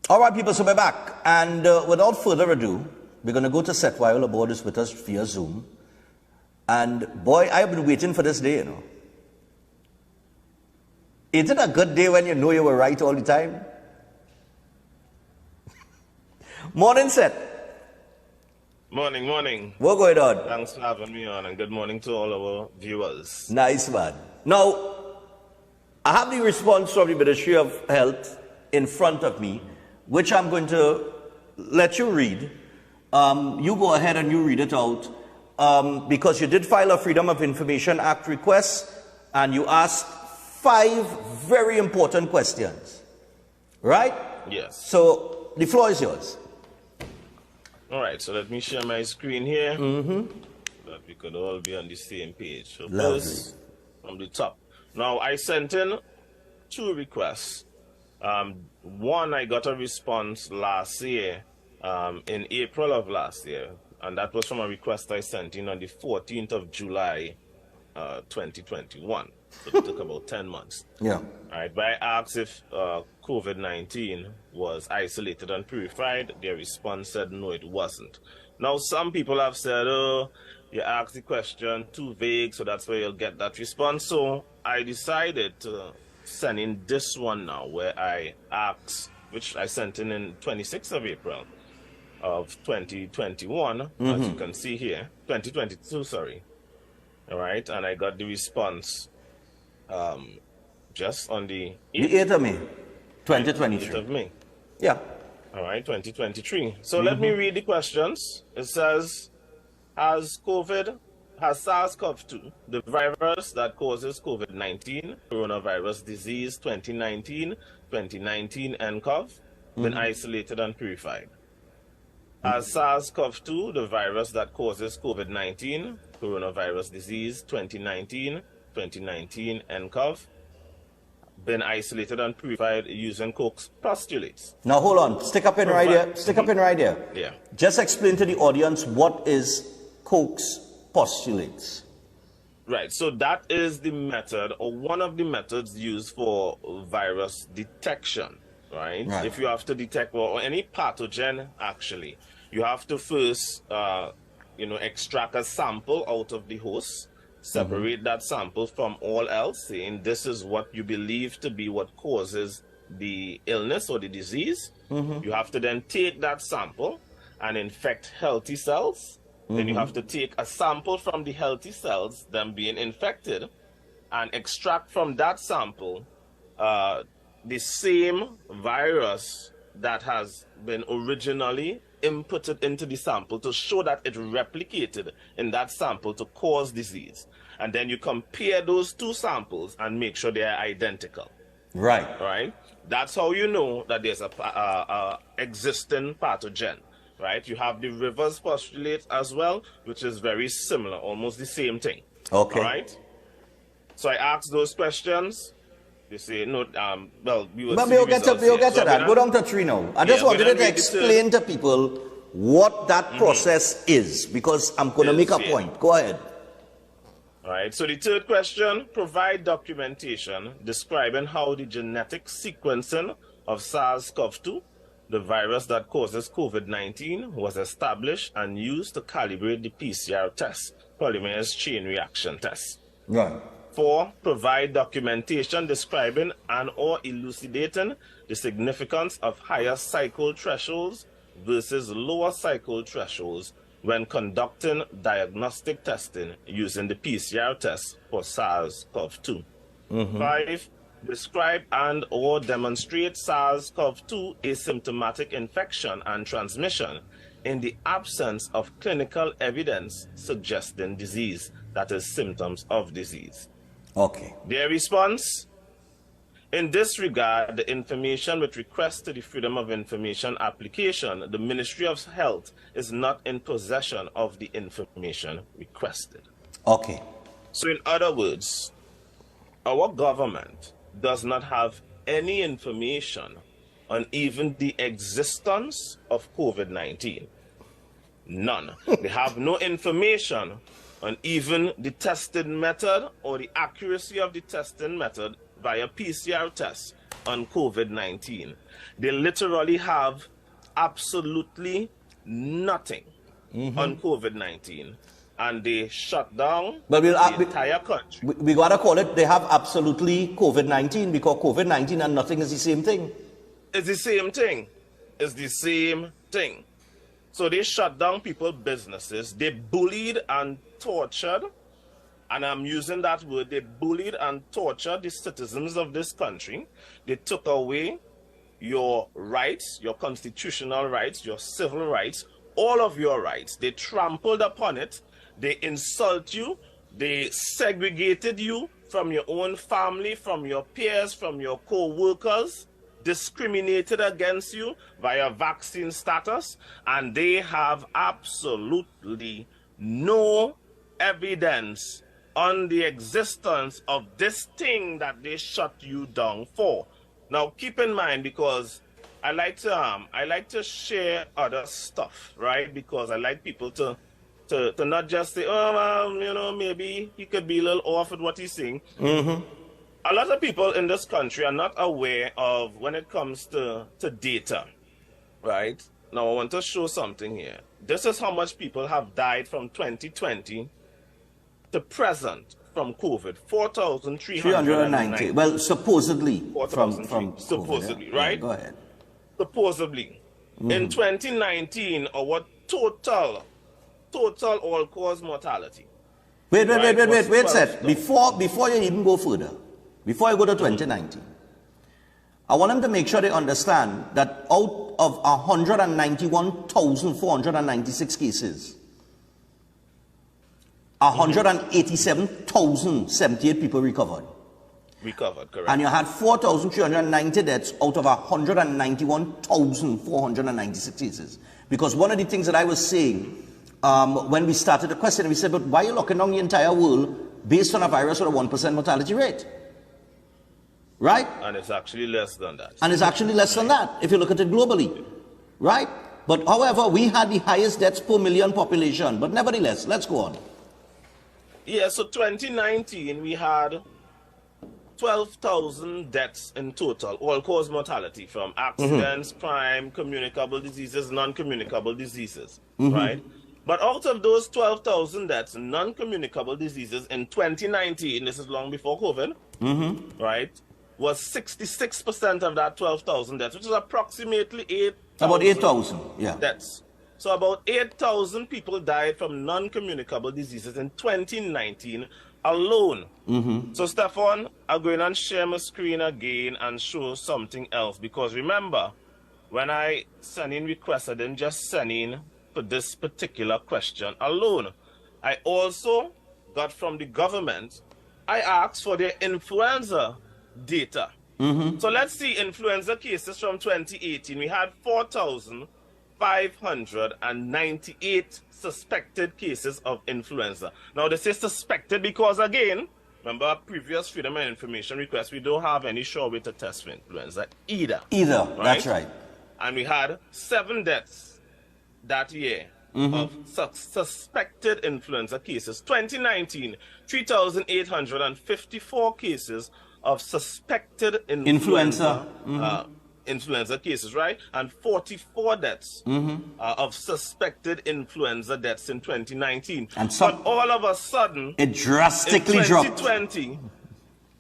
All right, people, so we're back. And without further ado, we're going to go to Seth while the board is with us via Zoom. And boy, I've been waiting for this day, you know. Is it a good day when you know you were right all the time? Morning, Seth. Morning, morning. What's going on? Thanks for having me on, and good morning to all our viewers. Nice, man. Now, I have the response from the Ministry of Health in front of me, which I'm going to let you read. You go ahead and you read it out, because you did file a Freedom of Information Act request, and you asked 5 very important questions, right? Yes. So the floor is yours. All right, so let me share my screen here, that we could all be on the same page. So Lovely. first, from the top. Now, I sent in 2 requests. One, I got a response last year, in April of last year, and that was from a request I sent in on the 14th of July, 2021. So it took about 10 months. Yeah. All right, but I asked if COVID-19 was isolated and purified. Their response said no, it wasn't. Now, some people have said, oh, you asked the question too vague, so that's where you'll get that response. So I decided to send in this one now, where I asked, which I sent in 26th of April of 2021, as you can see here, 2022, sorry. All right, and I got the response just on the 8th of May, 8th 2023. of May. Yeah. All right, 2023. So let me read the questions. It says, has SARS-CoV-2, the virus that causes COVID-19, coronavirus disease 2019 nCoV, been isolated and purified? Has SARS-CoV-2, the virus that causes COVID-19, coronavirus disease 2019 nCoV, been isolated and purified using Koch's postulates? Now hold on, stick up in right here. Stick up in right here. Yeah. Just explain to the audience what is Koch's postulates. Right, so that is the method, or one of the methods used for virus detection, right? If you have to detect or any pathogen, actually, you have to first, extract a sample out of the host, separate that sample from all else, saying this is what you believe to be what causes the illness or the disease. You have to then take that sample and infect healthy cells. Then you have to take a sample from the healthy cells, them being infected, and extract from that sample the same virus that has been originally inputted into the sample to show that it replicated in that sample to cause disease. And then you compare those 2 samples and make sure they are identical. Right. Right? That's how you know that there's a existing pathogen. Right? You have the Rivers postulate as well, which is very similar, almost the same thing. Okay. All right? So I asked those questions. They say, no, well, we will But see we'll the get to results here. that. Go down to 3 now. I just wanted to explain to people what that process is, because I'm going to make a point. Go ahead. All right, so the 3rd question, provide documentation describing how the genetic sequencing of SARS-CoV-2, the virus that causes COVID-19, was established and used to calibrate the PCR test, polymerase chain reaction test. Right. 4, provide documentation describing and or elucidating the significance of higher cycle thresholds versus lower cycle thresholds when conducting diagnostic testing using the PCR test for SARS-CoV-2. 5, describe and or demonstrate SARS-CoV-2 asymptomatic infection and transmission in the absence of clinical evidence suggesting disease, that is, symptoms of disease. Okay. Their response: in this regard, the information with request to the Freedom of Information application, the Ministry of Health is not in possession of the information requested. Okay. So in other words, our government does not have any information on even the existence of COVID-19. None. They have no information on even the testing method or the accuracy of the testing method via PCR tests on COVID-19. They literally have absolutely nothing on COVID-19. And they shut down but the entire country. We got to call it, they have absolutely COVID-19, because COVID-19 and nothing is the same thing. It's the same thing. It's the same thing. So they shut down people's businesses. They bullied and tortured, and I'm using that word, they bullied and tortured the citizens of this country. They took away your rights, your constitutional rights, your civil rights, all of your rights. They trampled upon it. They insult you. They segregated you from your own family, from your peers, from your co-workers, discriminated against you via vaccine status, and they have absolutely no evidence on the existence of this thing that they shut you down for. Now, keep in mind, because I like to share other stuff, right? Because I like people to not just say, oh, well, maybe he could be a little off with what he's saying. A lot of people in this country are not aware of when it comes to data, right? Now, I want to show something here. This is how much people have died from 2020 to present from COVID. 4,390. Well, supposedly. 4,003, supposedly, yeah. right? Yeah, go ahead. Supposedly. In 2019, our total all-cause mortality. Wait, Seth. Before you even go further, before you go to 2019, I want them to make sure they understand that out of 191,496 cases, 187,078 people recovered. Recovered, correct. And you had 4,390 deaths out of 191,496 cases. Because one of the things that I was saying when we started the question, we said, but why are you locking down the entire world based on a virus with a 1% mortality rate? Right? And it's actually less than that. And it's actually less than that, if you look at it globally. Right? But however, we had the highest deaths per million population. But nevertheless, let's go on. Yeah, so 2019, we had 12,000 deaths in total, all-cause mortality from accidents, crime, communicable diseases, non-communicable diseases, right? But out of those 12,000 deaths, non-communicable diseases in 2019, this is long before COVID, right, was 66% of that 12,000 deaths, which is approximately 8,000. About 8,000, yeah. Deaths. So about 8,000 people died from non-communicable diseases in 2019 alone. So Stefan, I'm going to share my screen again and show something else, because remember, when I send in requests, I didn't just send in for this particular question alone. I also got from the government, I asked for their influenza data. So let's see influenza cases from 2018. We had 4,598 suspected cases of influenza. Now, this is suspected because, again, remember our previous Freedom of Information request, we don't have any sure way to test for influenza either. Right? That's right. And we had 7 deaths that year of suspected influenza cases. 2019, 3,854 cases of suspected influenza cases, right? And 44 deaths of suspected influenza deaths in 2019. But all of a sudden, it drastically dropped. In 2020,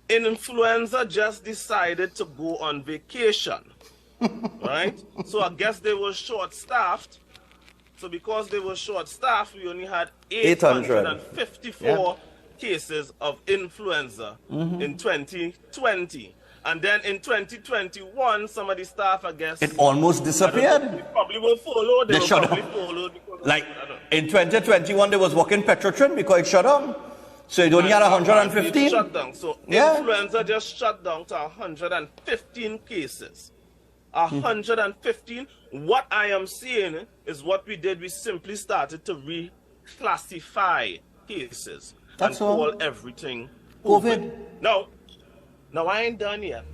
influenza just decided to go on vacation, right? So I guess they were short-staffed. So because they were short-staffed, we only had 854 cases of influenza in 2020. And then in 2021, some of the staff, I guess, it almost disappeared. They probably will follow. They will probably follow. Like in 2021, they was working Petrotrin because it shut down. So it only had 115. Shut down. So influenza just shut down to 115 cases. 115. What I am saying is what we did. We simply started to reclassify cases. That's and all. call everything COVID. Now I ain't done yet,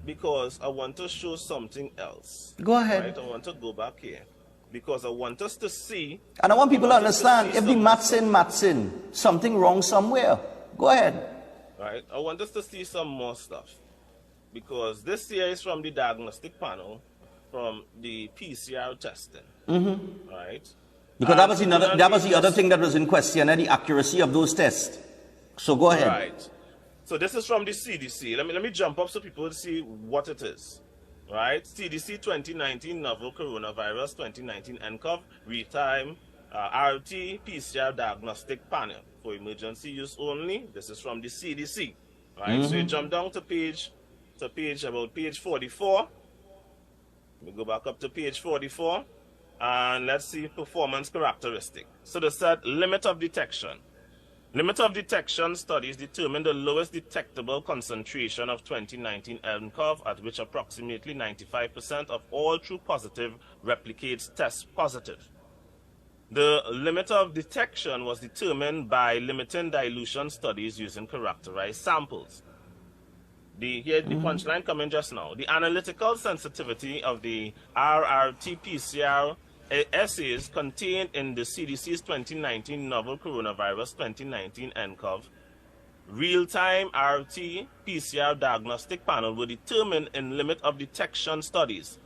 because I want to show something else. Go ahead. Right? I want to go back here because I want us to see. And I want people to understand, if the maths in, something wrong somewhere. Go ahead. Right? I want us to see some more stuff. because this here is from the diagnostic panel from the PCR testing. Right? Because that was the other thing that was in question, the accuracy of those tests. So go ahead. Right. So this is from the CDC. Let me jump up so people see what it is. Right? CDC 2019 novel coronavirus 2019 nCoV real-time RT-PCR diagnostic panel for emergency use only. This is from the CDC. Right? So you jump down to page 44. We go back up to page 44 and let's see performance characteristic. So they said limit of detection. Limit of detection studies determine the lowest detectable concentration of 2019 nCoV at which approximately 95% of all true positive replicates test positive. The limit of detection was determined by limiting dilution studies using characterized samples. Here the punchline coming just now. The analytical sensitivity of the RT-PCR assays contained in the CDC's 2019 novel coronavirus 2019 nCoV real-time RT-PCR diagnostic panel were determined in limit of detection studies.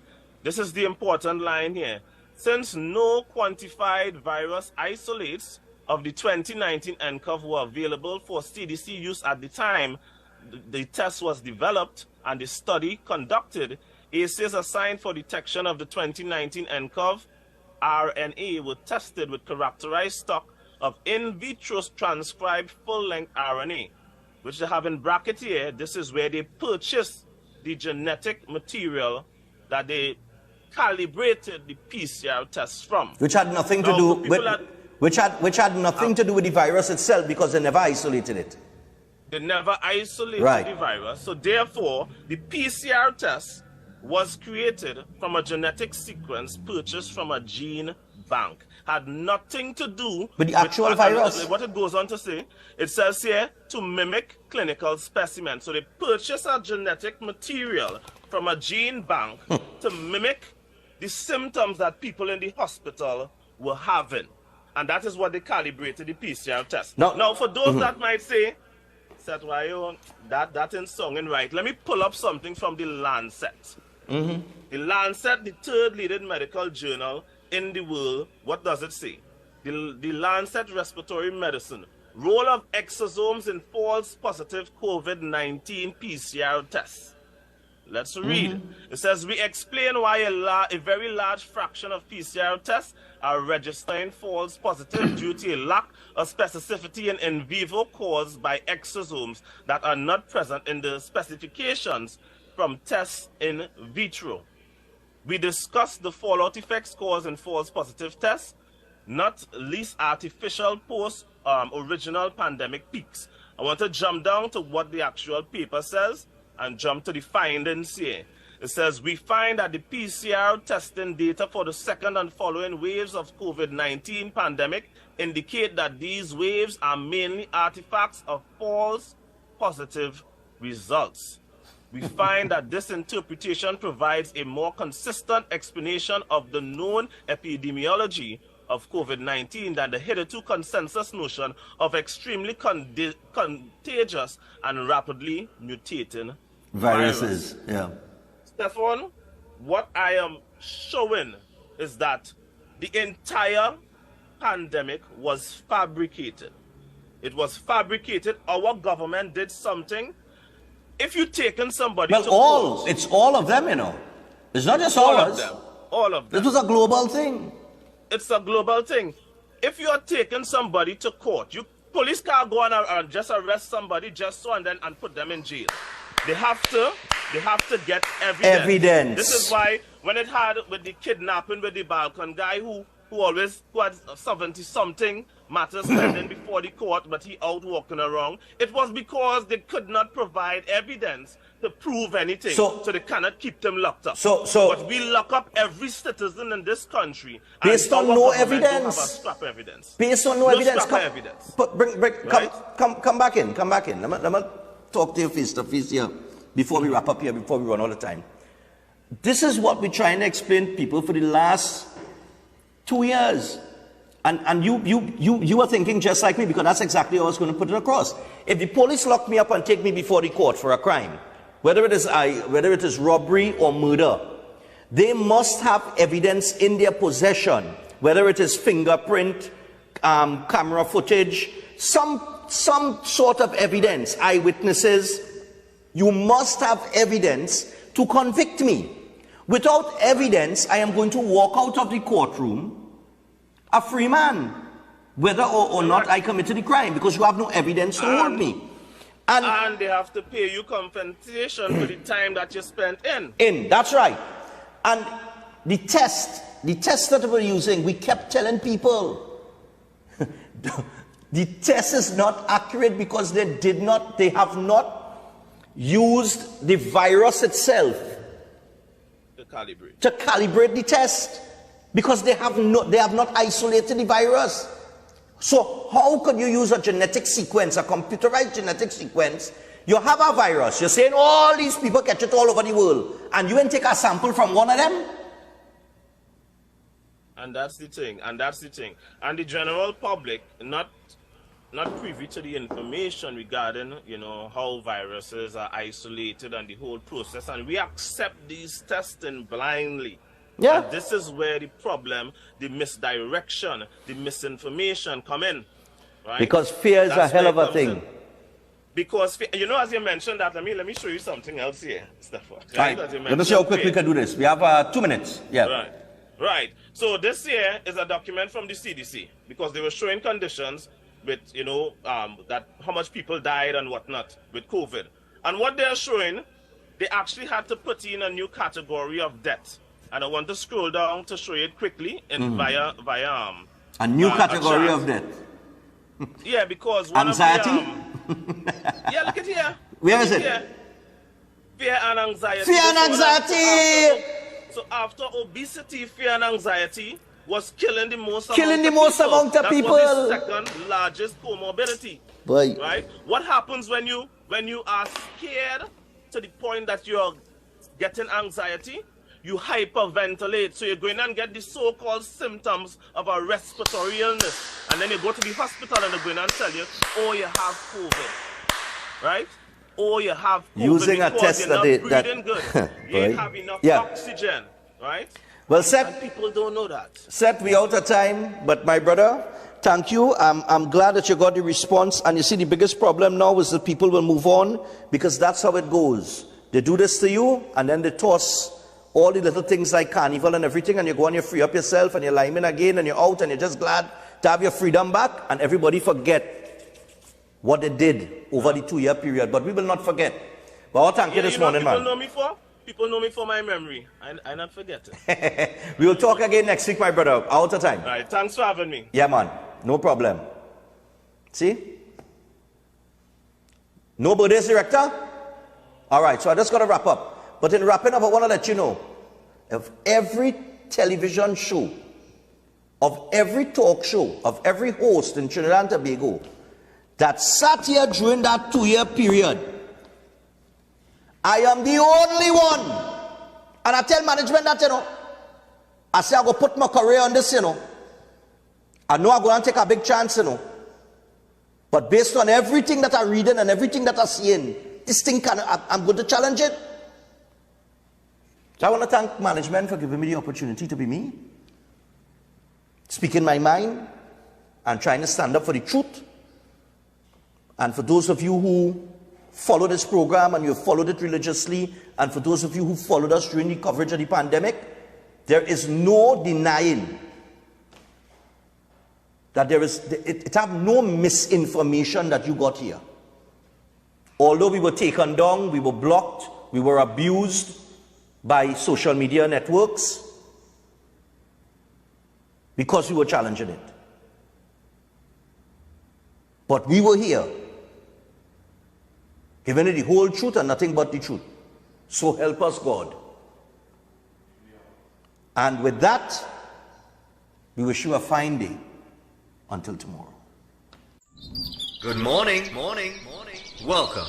This is the important line here. Since no quantified virus isolates of the 2019 nCoV were available for CDC use at the time the test was developed and the study conducted, assays assigned for detection of the 2019 nCoV RNA were tested with characterized stock of in vitro transcribed full-length RNA, which they have in bracket here. This is where they purchased the genetic material that they calibrated the PCR tests from, which had nothing to do with which had nothing to do with the virus itself, because they never isolated it. They never isolated the virus. So therefore, the PCR test was created from a genetic sequence purchased from a gene bank. Had nothing to do with the actual virus. What it goes on to say, it says here, to mimic clinical specimens. So they purchased a genetic material from a gene bank to mimic the symptoms that people in the hospital were having. And that is what they calibrated the PCR test. Now, for those that might say, that ain't songing right, let me pull up something from the Lancet. The Lancet, the third leading medical journal in the world, what does it say? The Lancet Respiratory Medicine, role of exosomes in false positive COVID-19 PCR tests. Let's read. It says, we explain why a very large fraction of PCR tests are registering false positive due to a lack of specificity in vivo caused by exosomes that are not present in the specifications from tests in vitro. We discussed the fallout effects caused in false positive tests, not least artificial post-original pandemic peaks. I want to jump down to what the actual paper says and jump to the findings here. It says, we find that the PCR testing data for the second and following waves of COVID-19 pandemic indicate that these waves are mainly artifacts of false positive results. We find that this interpretation provides a more consistent explanation of the known epidemiology of COVID-19 than the hitherto consensus notion of extremely contagious and rapidly mutating viruses. Yeah. Stefan, what I am showing is that the entire pandemic was fabricated. It was fabricated. Our government did something. If you've taken somebody to court, it's all of them, you know. It's not just all ours. of them. All of them. This was a global thing. It's a global thing. If you are taking somebody to court, police can't go on and just arrest somebody just so and put them in jail. They have to get evidence. This is why when it had with the kidnapping with the Balkan guy who had 70-something matters pending before the court, but he out walking around, it was because they could not provide evidence to prove anything, so they cannot keep them locked up. But we lock up every citizen in this country based on no evidence. Based on no evidence. Come back in. Let me talk to you face to face here before we wrap up here, before we run out of time. This is what we're trying to explain to people for the last 2 years. And you are thinking just like me, because that's exactly how I was going to put it across. If the police lock me up and take me before the court for a crime, whether it is robbery or murder, they must have evidence in their possession, whether it is fingerprint, camera footage, some sort of evidence, eyewitnesses. You must have evidence to convict me. Without evidence, I am going to walk out of the courtroom a free man, whether or not I committed the crime, because you have no evidence to hold me. And they have to pay you compensation for the time that you spent in. That's right. And the test that we're using, we kept telling people, the test is not accurate because they have not used the virus itself to calibrate the test, because they have not isolated the virus. So how could you use a genetic sequence, a computerized genetic sequence? You have a virus, you're saying all these people catch it all over the world, and you ain't take a sample from one of them? And that's the thing, and the general public not privy to the information regarding, how viruses are isolated and the whole process, and we accept these testing blindly. Yeah. And this is where the problem, the misdirection, the misinformation come in, right? Because fear is a hell of a thing. Because, as you mentioned that, let me show you something else here, Stefan. Right. Let me see how quick we can do this. We have 2 minutes. Yeah. Right. So this here is a document from the CDC, because they were showing conditions with, that how much people died and whatnot with COVID. And what they're showing, they actually had to put in a new category of death. And I want to scroll down to show it quickly and via a new category of death. Yeah, because anxiety. Yeah, look at here. Where is it? Here. Fear and anxiety. Fear and anxiety. So after obesity, fear and anxiety was killing the most amount of people. That was the second largest comorbidity. Boy. Right? What happens when you are scared to the point that you're getting anxiety? You hyperventilate, so you're going and get the so-called symptoms of a respiratory illness, and then you go to the hospital and they're going and tell you, oh, you have COVID, right? Oh, you have COVID using a test you're not breathing good. You ain't have enough oxygen, right? Well, Seth, and people don't know that. Seth, we out of time, but my brother, thank you. I'm glad that you got the response, and you see the biggest problem now is that people will move on, because that's how it goes. They do this to you, and then they toss all the little things like carnival and everything, and you go and you free up yourself, and you're lineman again, and you're out, and you're just glad to have your freedom back, and everybody forget what they did over the 2-year period. But we will not forget. But I'll thank you this morning, man. People know me for my memory. I not forget it. We will talk again next week, my brother. Out of time. All right, thanks for having me. Yeah, man. No problem. See? No birthdays, director? All right, so I just got to wrap up. But in wrapping up, I want to let you know, of every television show, of every talk show, of every host in Trinidad and Tobago that sat here during that 2-year period, I am the only one. And I tell management that, I say I go put my career on this, I know I'm going to take a big chance, But based on everything that I'm reading and everything that I'm seeing, this thing I'm going to challenge it. So I want to thank management for giving me the opportunity to be me, speaking my mind, and trying to stand up for the truth. And for those of you who follow this program and you've followed it religiously, and for those of you who followed us during the coverage of the pandemic, there is no denying that it have no misinformation that you got here. Although we were taken down, we were blocked, we were abused by social media networks, because we were challenging it. But we were here, giving it the whole truth and nothing but the truth. So help us God. And with that, we wish you a fine day. Until tomorrow. Good morning. Welcome.